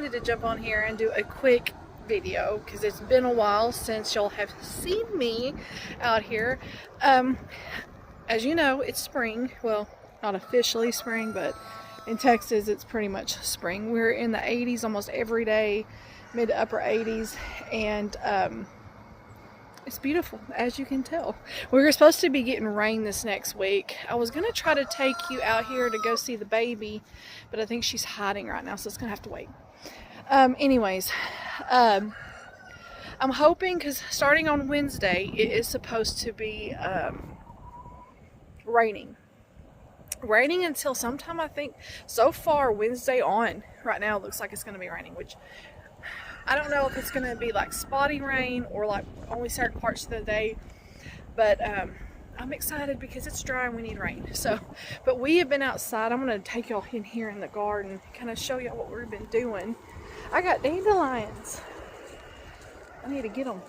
decided to jump on here and do a quick video because it's been a while since y'all have seen me out here. As you know, it's spring. Well, not officially spring, but in Texas it's pretty much spring. We're in the 80s almost every day, mid to upper 80s, and it's beautiful, as you can tell. We were supposed to be getting rain this next week. I was gonna try to take you out here to go see the baby, but I think she's hiding right now, so it's gonna have to wait. Anyways, I'm hoping, because starting on Wednesday it is supposed to be raining until sometime, I think. So far Wednesday on, right now it looks like it's going to be raining, which I don't know if it's going to be like spotty rain or like only certain parts of the day, but I'm excited because it's dry and we need rain. So, but we have been outside. I'm going to take y'all in here in the garden, kind of show y'all what we've been doing. I got dandelions. I need to get them.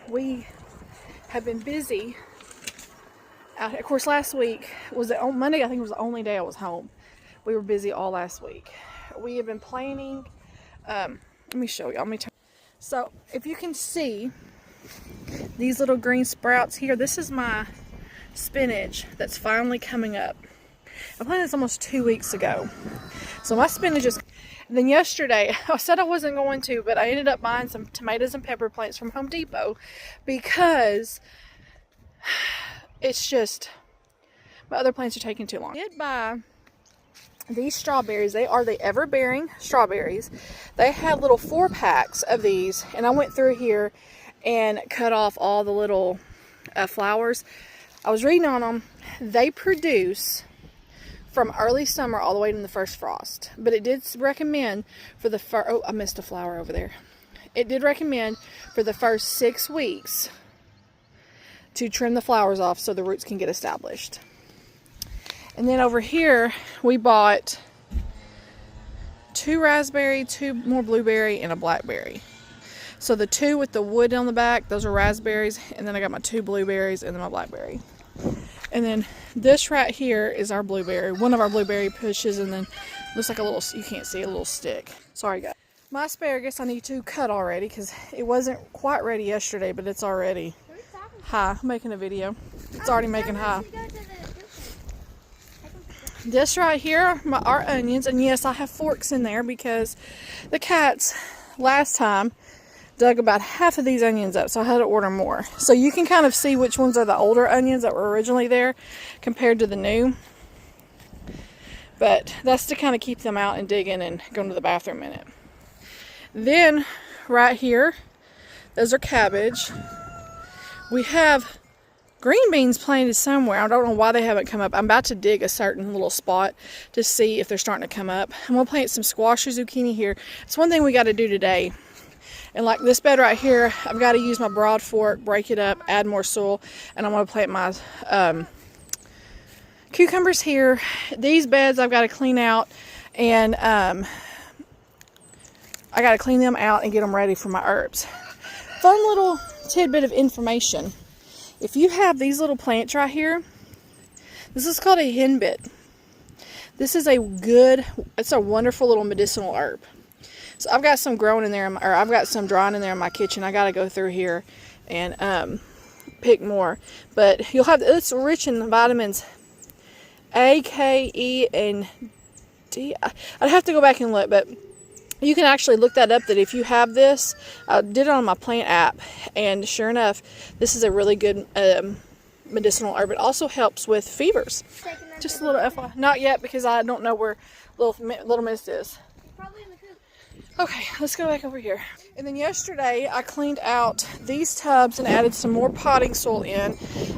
We have been busy out. Of course, last week was on Monday. I think it was the only day I was home. We were busy all last week. We have been planning. Let me show you. So if you can see these little green sprouts here, this is my spinach that's finally coming up. I planted this almost 2 weeks ago. So my spinach is. And then yesterday, I said I wasn't going to, but I ended up buying some tomatoes and pepper plants from Home Depot because it's just, my other plants are taking too long. I did buy these strawberries. They are the ever-bearing strawberries. They had little 4-packs of these, and I went through here and cut off all the little flowers. I was reading on them. They produce from early summer all the way to the first frost. But it did recommend for the first, oh, I missed a flower over there. It did recommend for the first 6 weeks to trim the flowers off so the roots can get established. And then over here, we bought 2 raspberry, 2 more blueberry, and a blackberry. So the 2 with the wood on the back, those are raspberries, and then I got my 2 blueberries and then my blackberry. And then this right here is our blueberry, one of our blueberry bushes, and then looks like a little, you can't see, a little stick. Sorry guys. My asparagus I need to cut already because it wasn't quite ready yesterday, but it's already high. I'm making a video. It's already making high. This right here are our onions, and yes, I have forks in there because the cats last time dug about half of these onions up, so I had to order more. So you can kind of see which ones are the older onions that were originally there compared to the new. But that's to kind of keep them out and dig in and go to the bathroom in it. Then right here, those are cabbage. We have green beans planted somewhere. I don't know why they haven't come up. I'm about to dig a certain little spot to see if they're starting to come up. I'm going to plant some squash or zucchini here. It's one thing we got to do today. And like this bed right here, I've got to use my broad fork, break it up, add more soil, and I'm going to plant my cucumbers here. These beds I've got to clean out, and I got to clean them out and get them ready for my herbs. Fun little tidbit of information. If you have these little plants right here, this is called a henbit. This is it's a wonderful little medicinal herb. So I've got some growing in there, or I've got some drying in there in my kitchen. I got to go through here and pick more. But it's rich in vitamins A, K, E, and D. I'd have to go back and look, but you can actually look that up, that if you have this, I did it on my plant app, and sure enough, this is a really good medicinal herb. It also helps with fevers. Just a little FYI. Not yet, because I don't know where little Miss is. Probably in the coop. Okay, let's go back over here. And then yesterday, I cleaned out these tubs and added some more potting soil in.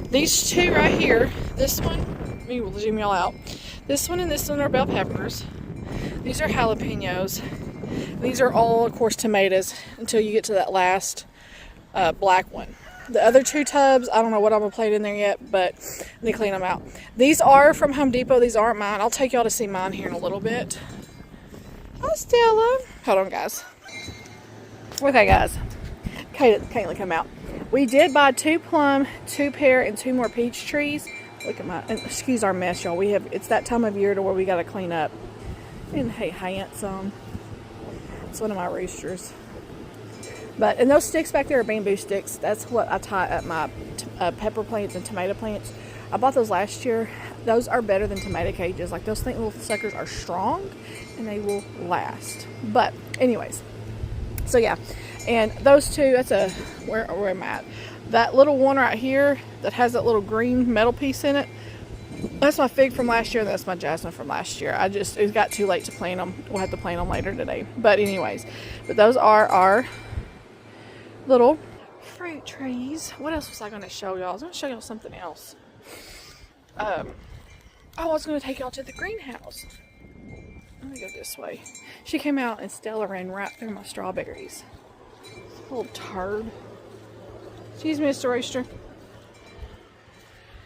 These 2 right here, this one, let me zoom y'all out. This one and this one are bell peppers. These are jalapenos. These are all, of course, tomatoes until you get to that last black one. The other 2 tubs, I don't know what I'm going to plant in there yet, but let me clean them out. These are from Home Depot. These aren't mine. I'll take y'all to see mine here in a little bit. Hi, Stella. Hold on, guys. Okay, guys. Caitlin, come out. We did buy 2 plum, 2 pear, and 2 more peach trees. Look at my, excuse our mess, y'all. It's that time of year to where we got to clean up. And hey, handsome. It's one of my roosters. And those sticks back there are bamboo sticks. That's what I tie up my pepper plants and tomato plants. I bought those last year. Those are better than tomato cages. Like, those little suckers are strong and they will last. But anyways, so yeah, and those two, that's where I'm at. That little one right here that has that little green metal piece in it, that's my fig from last year, and that's my jasmine from last year. It got too late to plant them. We'll have to plant them later today. But anyways, those are our little fruit trees. What else was I going to show y'all? I was going to show y'all something else. I was going to take y'all to the greenhouse. Let me go this way. She came out and Stella ran right through my strawberries. Little turd. Excuse me, Mr. Rooster.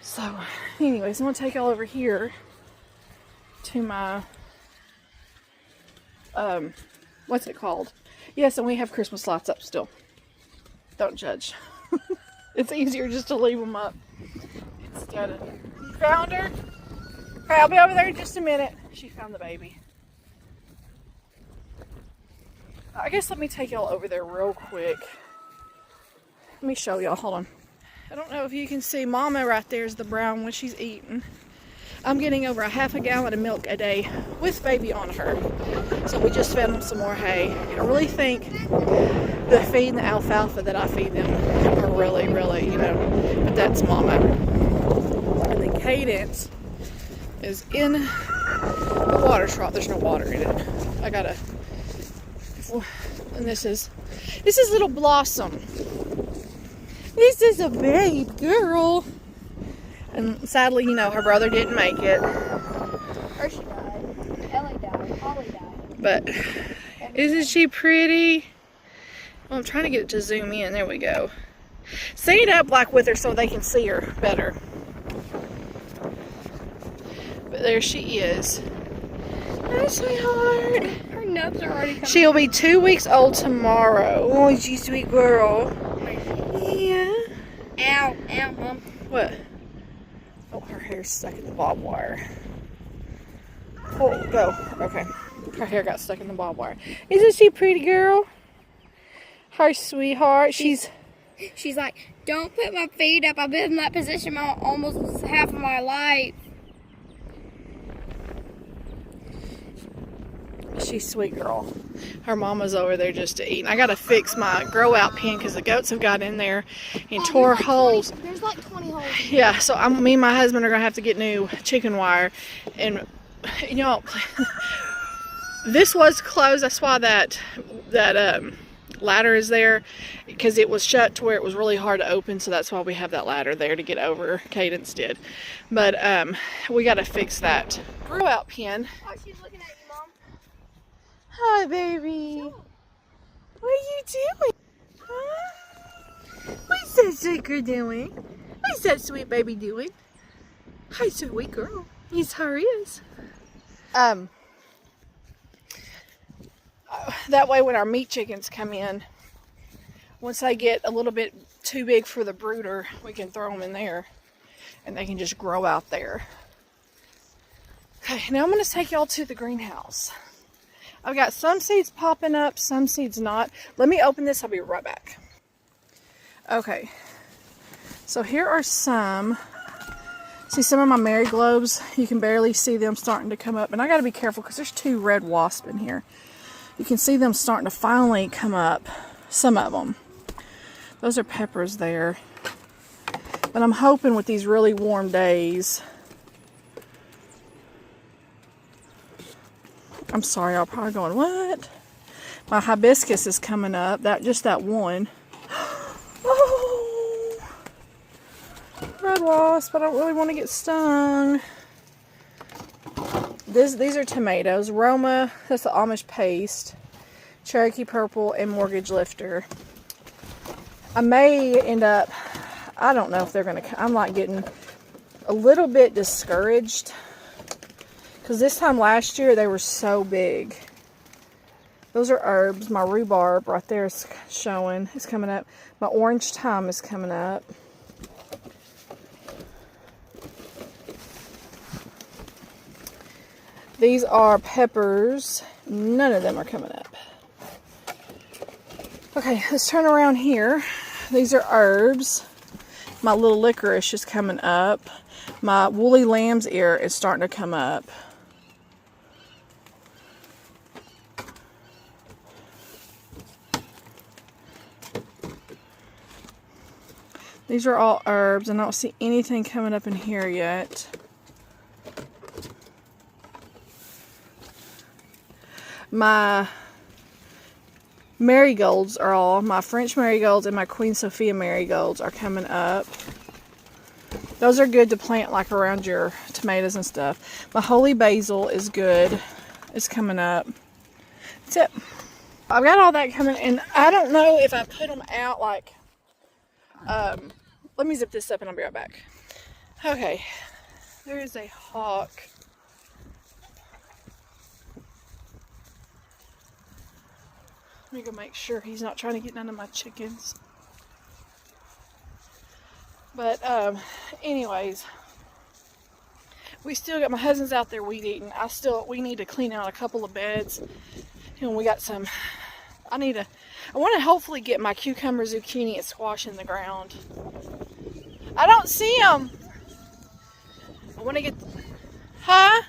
So, anyways, I'm going to take y'all over here to my, what's it called? Yes, and we have Christmas lights up still. Don't judge. It's easier just to leave them up instead of... You found her? Okay, I'll be over there in just a minute. She found the baby. I guess let me take y'all over there real quick. Let me show y'all. Hold on. I don't know if you can see Mama right there is the brown one she's eating. I'm getting over a half a gallon of milk a day with baby on her. So we just fed them some more hay. I really think the feed and the alfalfa that I feed them are really, really, but that's Mama. And then Cadence is in the water trough. There's no water in it. And this is little Blossom. This is a babe girl. And sadly, her brother didn't make it. Or she died. Ellie died. Holly died. But isn't she pretty? Well, I'm trying to get it to zoom in. There we go. Stand up like with her so they can see her better. But there she is. Hi, sweetheart. Her nubs are already coming. She'll be 2 weeks old tomorrow. Oh, she's a sweet girl. Yeah. Ow, ow, Mom. What? Oh, her hair's stuck in the barbed wire. Oh, go. Okay. Her hair got stuck in the barbed wire. Isn't she a pretty girl? Her sweetheart. She's like, don't put my feet up. I've been in that position almost half of my life. She's a sweet girl. Her mama's over there just to eat. And I gotta fix my grow out pen because the goats have got in there and tore holes. There's like 20 holes. Yeah, so me and my husband are gonna have to get new chicken wire. And this was closed. That's why that ladder is there, because it was shut to where it was really hard to open. So that's why we have that ladder there to get over. Cadence did, but we gotta fix that grow out pen. Oh, she's looking at you, Mom. Hi, baby. What are you doing? Huh? What's that sweet girl doing? What's that sweet baby doing? Hi, sweet girl. Yes, her is. That way when our meat chickens come in, once they get a little bit too big for the brooder, we can throw them in there and they can just grow out there. Okay, now I'm going to take y'all to the greenhouse. I've got some seeds popping up, some seeds not. Let me open this. I'll be right back. Okay, so here are some. See some of my mariglobes? You can barely see them starting to come up. And I got to be careful because there's 2 red wasps in here. You can see them starting to finally come up. Some of them. Those are peppers there. But I'm hoping with these really warm days. I'm sorry, y'all probably going, what? My hibiscus is coming up. Just that one. Oh, red wasp. I don't really want to get stung. These are tomatoes. Roma, that's the Amish paste. Cherokee purple and mortgage lifter. I may end up, I don't know if they're going to, I'm like getting a little bit discouraged. Because this time last year, they were so big. Those are herbs. My rhubarb right there is showing. It's coming up. My orange thyme is coming up. These are peppers. None of them are coming up. Okay, let's turn around here. These are herbs. My little licorice is coming up. My woolly lamb's ear is starting to come up. These are all herbs, and I don't see anything coming up in here yet. My marigolds are all, my French marigolds and my Queen Sophia marigolds are coming up. Those are good to plant like around your tomatoes and stuff. My holy basil is good. It's coming up. That's it. I've got all that coming, and I don't know if I put them out like, let me zip this up and I'll be right back. Okay, there is a hawk. Let me go make sure he's not trying to get none of my chickens. But anyways, we still got, my husband's out there weed eating. We need to clean out a couple of beds. And we got some, I want to hopefully get my cucumber, zucchini, and squash in the ground. I don't see them. I want to get, huh?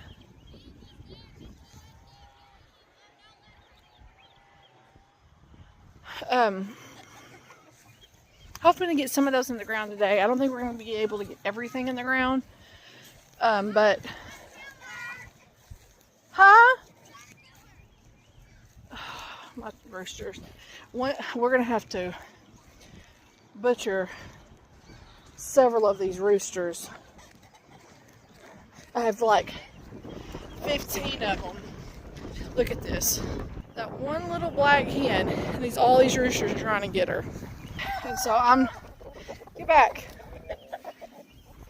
Hoping to get some of those in the ground today. I don't think we're going to be able to get everything in the ground. But, huh? My roosters. We're going to have to butcher several of these roosters. I have like 15 of them. Look at this. That one little black hen, and all these roosters are trying to get her. And so get back.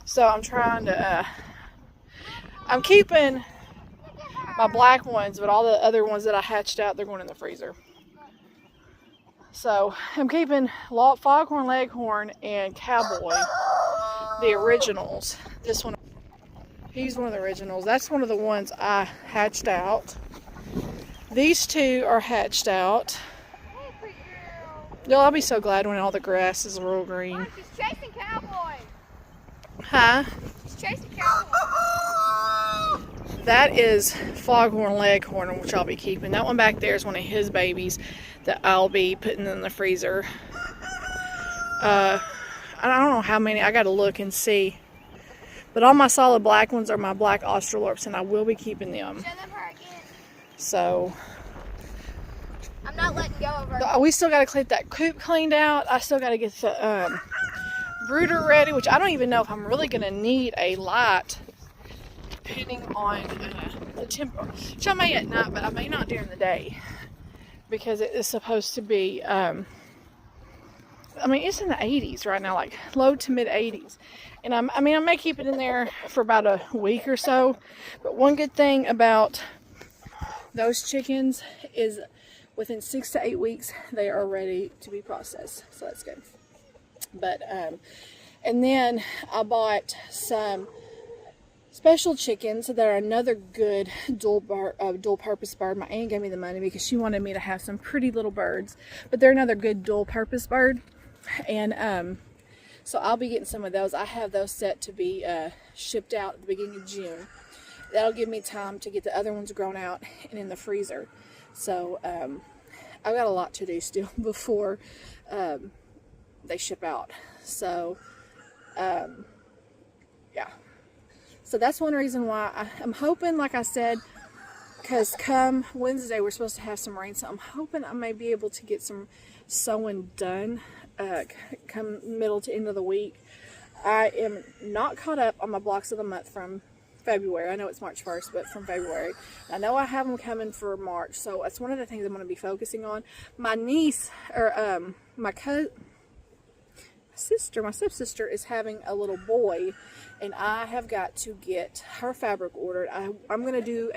So I'm trying to, I'm keeping my black ones, but all the other ones that I hatched out, they're going in the freezer. So I'm keeping Foghorn Leghorn and Cowboy, the originals. This one, he's one of the originals. That's one of the ones I hatched out. These two are hatched out. Yo, I'll be so glad when all the grass is real green. Look, he's chasing Cowboy. Huh? He's chasing Cowboy. That is Foghorn Leghorn, which I'll be keeping. That one back there is one of his babies that I'll be putting in the freezer. I don't know how many. I got to look and see. But all my solid black ones are my black Australorps, and I will be keeping them. Show them her again. So I'm not letting go of her. we still got to get that coop cleaned out. I still got to get the brooder ready, which I don't even know if I'm really going to need a light, depending on the temperature. Which I may at night, but I may not during the day, because it is supposed to be, I mean, it's in the 80s right now, like low to mid 80s. And I may keep it in there for about a week or so. But one good thing about those chickens is within 6 to 8 weeks, they are ready to be processed. So that's good. But, and then I bought some special chickens that are another good dual purpose bird. My aunt gave me the money because she wanted me to have some pretty little birds, but they're another good dual purpose bird. And so I'll be getting some of those. I have those set to be shipped out at the beginning of June. That'll give me time to get the other ones grown out and in the freezer. So I've got a lot to do still before they ship out. So yeah. So that's one reason why I'm hoping, like I said, because come Wednesday we're supposed to have some rain, so I'm hoping I may be able to get some sowing done come middle to end of the week. I am not caught up on my blocks of the month from February. I know it's March 1st, but from February. I know I have them coming for March, so that's one of the things I'm going to be focusing on. My niece, or my stepsister is having a little boy, and I have got to get her fabric ordered. I'm going to do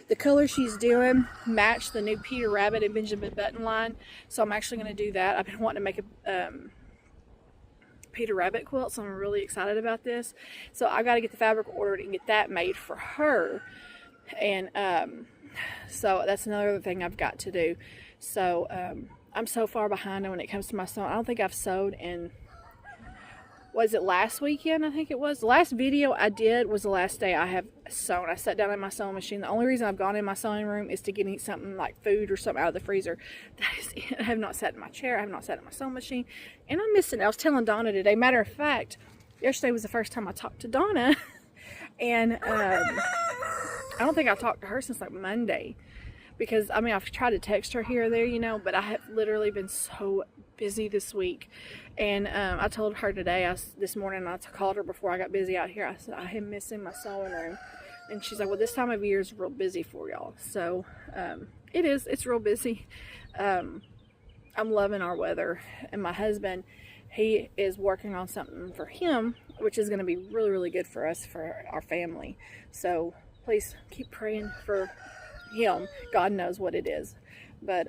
the color she's doing match the new Peter Rabbit and Benjamin Button line, so I'm actually going to do that. I've been wanting to make a Peter Rabbit quilt, so I'm really excited about this. So I got to get the fabric ordered and get that made for her, and so that's another thing I've got to do. So I'm so far behind when it comes to my sewing. I don't think I've sewed in, was it last weekend? I think it was. The last video I did was the last day I have sewn. I sat down in my sewing machine. The only reason I've gone in my sewing room is to get something like food or something out of the freezer. That is it. I have not sat in my chair. I have not sat in my sewing machine. And I'm missing it. I was telling Donna today. Matter of fact, yesterday was the first time I talked to Donna. And I don't think I talked to her since like Monday. Because, I mean, I've tried to text her here or there, you know, but I have literally been so busy this week. And I told her today, this morning, I called her before I got busy out here. I said, I am missing my sewing room. And she's like, well, this time of year is real busy for y'all. So it is. It's real busy. I'm loving our weather. And my husband, he is working on something for him, which is going to be really, really good for us, for our family. So please keep praying for him. God knows what it is. But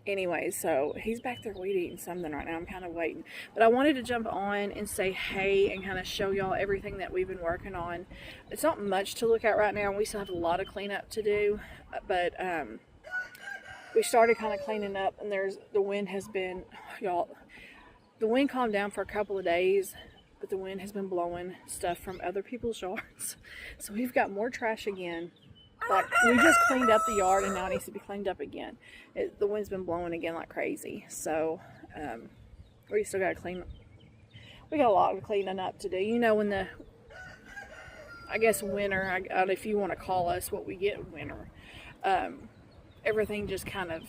anyway, so he's back there eating something right now. I'm kind of waiting, but I wanted to jump on and say hey and kind of show y'all everything that we've been working on. It's not much to look at right now. We still have a lot of cleanup to do, but we started kind of cleaning up, and the wind has been, y'all, the wind calmed down for a couple of days, but the wind has been blowing stuff from other people's yards. So we've got more trash again. Like, we just cleaned up the yard, and now it needs to be cleaned up again. The wind's been blowing again like crazy. So, we still got to clean. We got a lot of cleaning up to do. You know, when I guess winter, if you want to call us what we get in winter, everything just kind of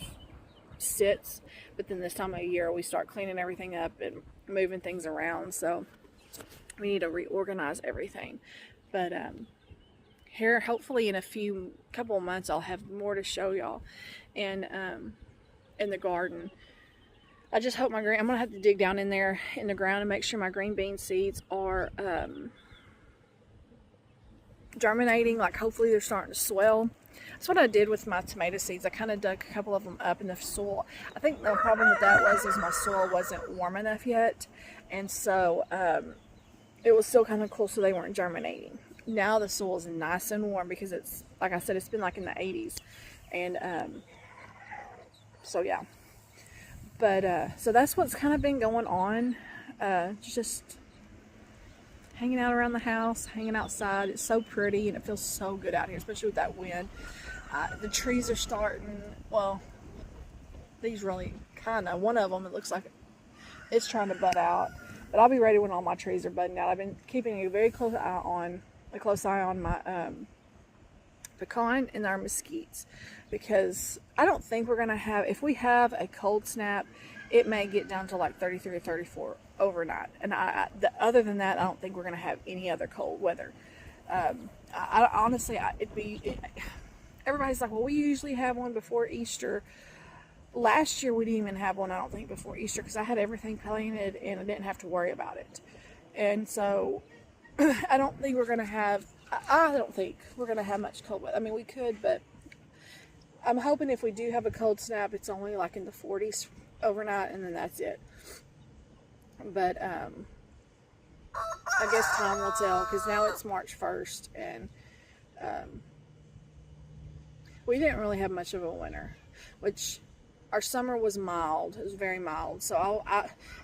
sits. But then this time of year, we start cleaning everything up and moving things around. So, we need to reorganize everything. But, here, hopefully in a couple of months, I'll have more to show y'all, and in the garden. I just hope I'm gonna have to dig down in there in the ground and make sure my green bean seeds are germinating. Like, hopefully they're starting to swell. That's what I did with my tomato seeds. I kind of dug a couple of them up in the soil. I think the problem with that is my soil wasn't warm enough yet, and so it was still kind of cool, so they weren't germinating. Now the soil is nice and warm because it's, like I said, it's been like in the 80s. And so yeah. But so that's what's kind of been going on. Just hanging out around the house, hanging outside. It's so pretty and it feels so good out here, especially with that wind. The trees are starting, well, these really kind of, one of them, it looks like it's trying to bud out. But I'll be ready when all my trees are budding out. I've been keeping a very close eye on my pecan and our mesquites, because I don't think we're gonna have, if we have a cold snap, it may get down to like 33 or 34 overnight, and other than that, I don't think we're gonna have any other cold weather. Honestly, everybody's like, well, we usually have one before Easter. Last year we didn't even have one, I don't think, before Easter, because I had everything planted and I didn't have to worry about it. And so I don't think we're going to have much cold weather. I mean, we could, but I'm hoping if we do have a cold snap, it's only like in the 40s overnight, and then that's it. But I guess time will tell, because now it's March 1st, and we didn't really have much of a winter, which our summer was mild. It was very mild. So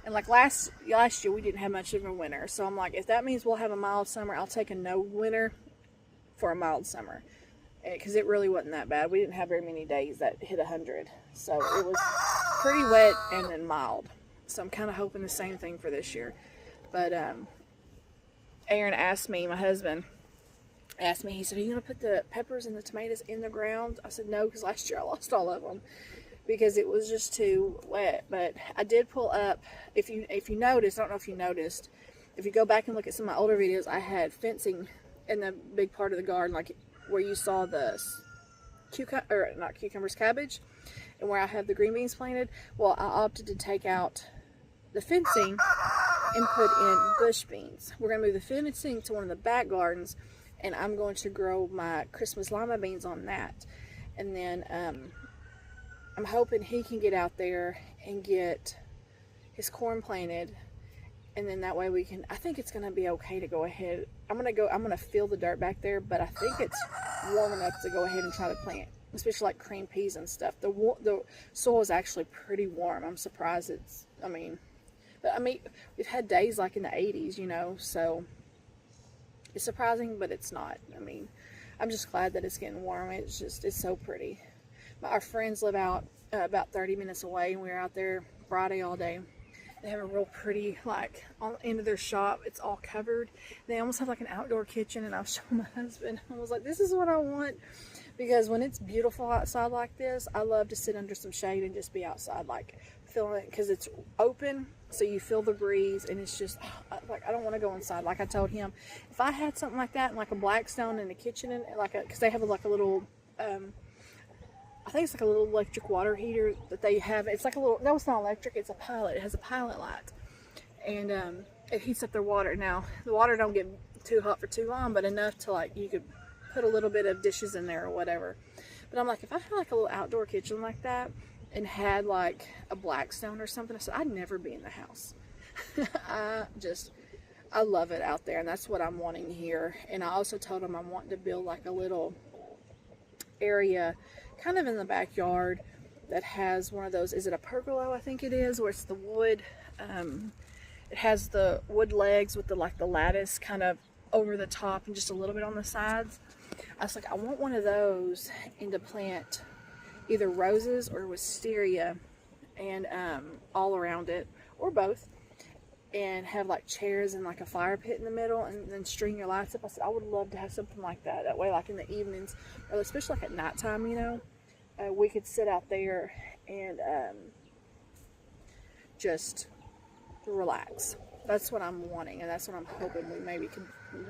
and like last year we didn't have much of a winter. So I'm like, if that means we'll have a mild summer, I'll take a no winter for a mild summer, because it really wasn't that bad. We didn't have very many days that hit 100. So it was pretty wet and then mild. So I'm kind of hoping the same thing for this year. But Aaron asked me, my husband asked me, he said, are you going to put the peppers and the tomatoes in the ground? I said no, because last year I lost all of them because it was just too wet. But I did pull up, if you noticed, I don't know if you noticed, if you go back and look at some of my older videos, I had fencing in the big part of the garden, like where you saw the cabbage, and where I have the green beans planted. Well, I opted to take out the fencing and put in bush beans. We're going to move the fencing to one of the back gardens, and I'm going to grow my Christmas lima beans on that. And then I'm hoping he can get out there and get his corn planted, and then that way we can, I think it's going to be okay to go ahead. I'm going to fill the dirt back there, but I think it's warm enough to go ahead and try to plant especially like cream peas and stuff. The soil is actually pretty warm. I'm surprised but we've had days like in the 80s, so it's surprising, but it's not. I'm just glad that it's getting warm. It's so pretty. Our friends live out about 30 minutes away, and we were out there Friday all day. They have a real pretty, like, on the end of their shop, it's all covered. They almost have like an outdoor kitchen, and I was showing my husband. I was like, this is what I want. Because when it's beautiful outside like this, I love to sit under some shade and just be outside, like, feeling it, because it's open, so you feel the breeze, and it's just, like, I don't want to go inside. Like I told him, if I had something like that, and like a Blackstone in the kitchen, and because they have like a little, I think it's like a little electric water heater that they have. It's like a little, no, it's not electric, it's a pilot. It has a pilot light. And it heats up their water. Now, the water don't get too hot for too long, but enough to, like, you could put a little bit of dishes in there or whatever. But I'm like, if I had like a little outdoor kitchen like that and had like a Blackstone or something, I said, I'd never be in the house. I love it out there, and that's what I'm wanting here. And I also told them I'm wanting to build like a little area kind of in the backyard that has one of those, is it a pergola, I think it is, where it's the wood, it has the wood legs with the lattice kind of over the top and just a little bit on the sides. I was like, I want one of those, and to plant either roses or wisteria and all around it, or both, and have like chairs and like a fire pit in the middle, and then string your lights up. I said, I would love to have something like that. That way, like in the evenings, or especially like at nighttime, we could sit out there and just relax. That's what I'm wanting, and that's what I'm hoping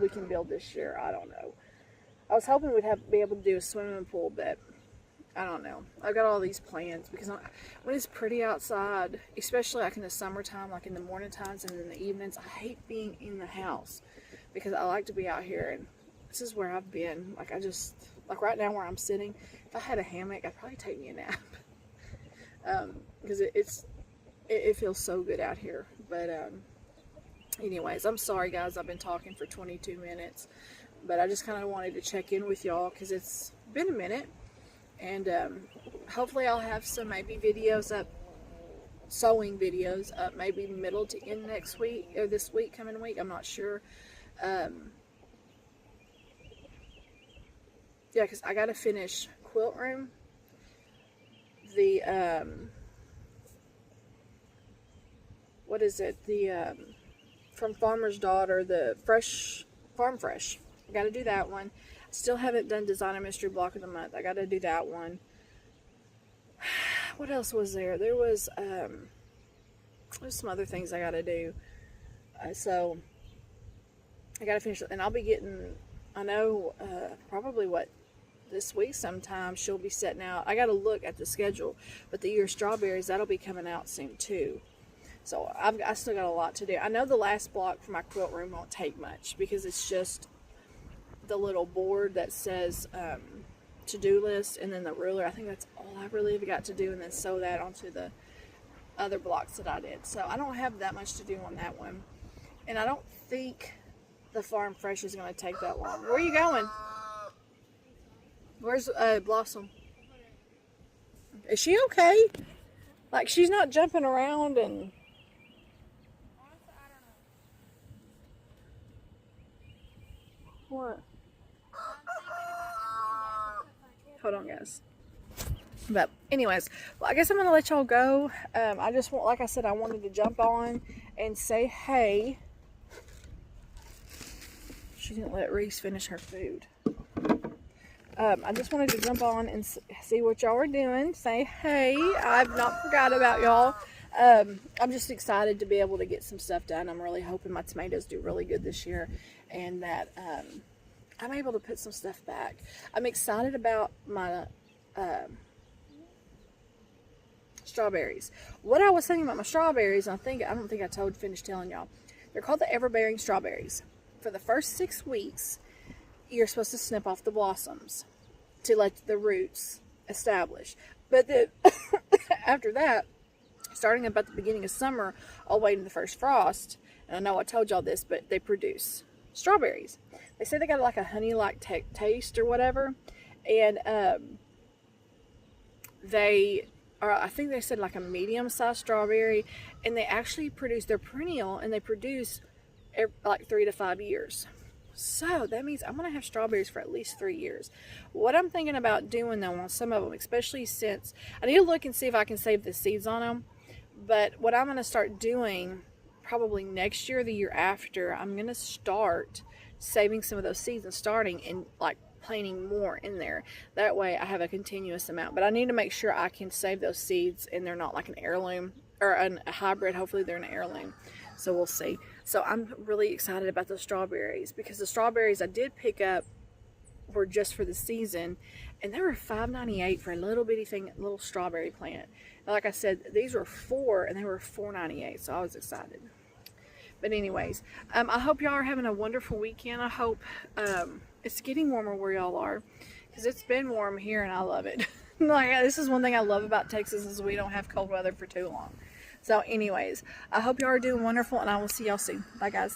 we can build this year. I don't know. I was hoping we'd be able to do a swimming pool, but I don't know. I've got all these plans because when it's pretty outside, especially like in the summertime, like in the morning times and in the evenings, I hate being in the house because I like to be out here, and this is where I've been. Like like right now where I'm sitting, if I had a hammock, I'd probably take me a nap because it feels so good out here. But anyways, I'm sorry guys, I've been talking for 22 minutes, but I just kind of wanted to check in with y'all because it's been a minute. And hopefully I'll have some maybe videos up, sewing videos up, maybe middle to end next week, or this week, coming week, I'm not sure. Yeah, because I got to finish quilt room, the, what is it, the, from Farmer's Daughter, the Farm Fresh, I got to do that one. Still haven't done Designer Mystery Block of the Month. I got to do that one. What else was there? There's some other things I got to do. So I got to finish it. And I'll be getting, I know, probably this week sometime she'll be setting out. I got to look at the schedule. But the Year Strawberries, that'll be coming out soon too. So I still got a lot to do. I know the last block for my quilt room won't take much because it's just the little board that says to-do list and then the ruler. I think that's all I really have got to do, and then sew that onto the other blocks that I did. So I don't have that much to do on that one, and I don't think the Farm Fresh is going to take that long. Where are you going? Where's Blossom? Is she okay? Like, she's not jumping around and... What? Hold on, guys. But anyways, well, I guess I'm gonna let y'all go. I just want, like I said, I wanted to jump on and say hey. She didn't let Reese finish her food. I just wanted to jump on and see what y'all are doing. Say hey. I've not forgot about y'all. I'm just excited to be able to get some stuff done. I'm really hoping my tomatoes do really good this year, and that I'm able to put some stuff back. I'm excited about my strawberries. What I was thinking about my strawberries, I don't think I finished telling y'all. They're called the everbearing strawberries. For the first 6 weeks, you're supposed to snip off the blossoms to let the roots establish. But then after that, starting about the beginning of summer, all the way to the first frost, and I know I told y'all this, but they produce strawberries. They say they got like a honey-like taste or whatever, and they are, I think they said like a medium-sized strawberry, and they actually produce, they're perennial, and they produce like 3 to 5 years. So that means I'm going to have strawberries for at least 3 years. What I'm thinking about doing though on some of them, especially since I need to look and see if I can save the seeds on them, but what I'm going to start doing probably next year or the year after, I'm going to start saving some of those seeds and starting and like planting more in there. That way I have a continuous amount, but I need to make sure I can save those seeds and they're not like an heirloom or a hybrid. Hopefully they're an heirloom. So we'll see. So I'm really excited about the strawberries, because the strawberries I did pick up were just for the season, and they were $5.98 for a little bitty thing, little strawberry plant. And like I said, these were 4 and they were $4.98, so I was excited. But anyways, I hope y'all are having a wonderful weekend. I hope it's getting warmer where y'all are, because it's been warm here and I love it. Like, this is one thing I love about Texas, is we don't have cold weather for too long. So anyways, I hope y'all are doing wonderful, and I will see y'all soon. Bye guys.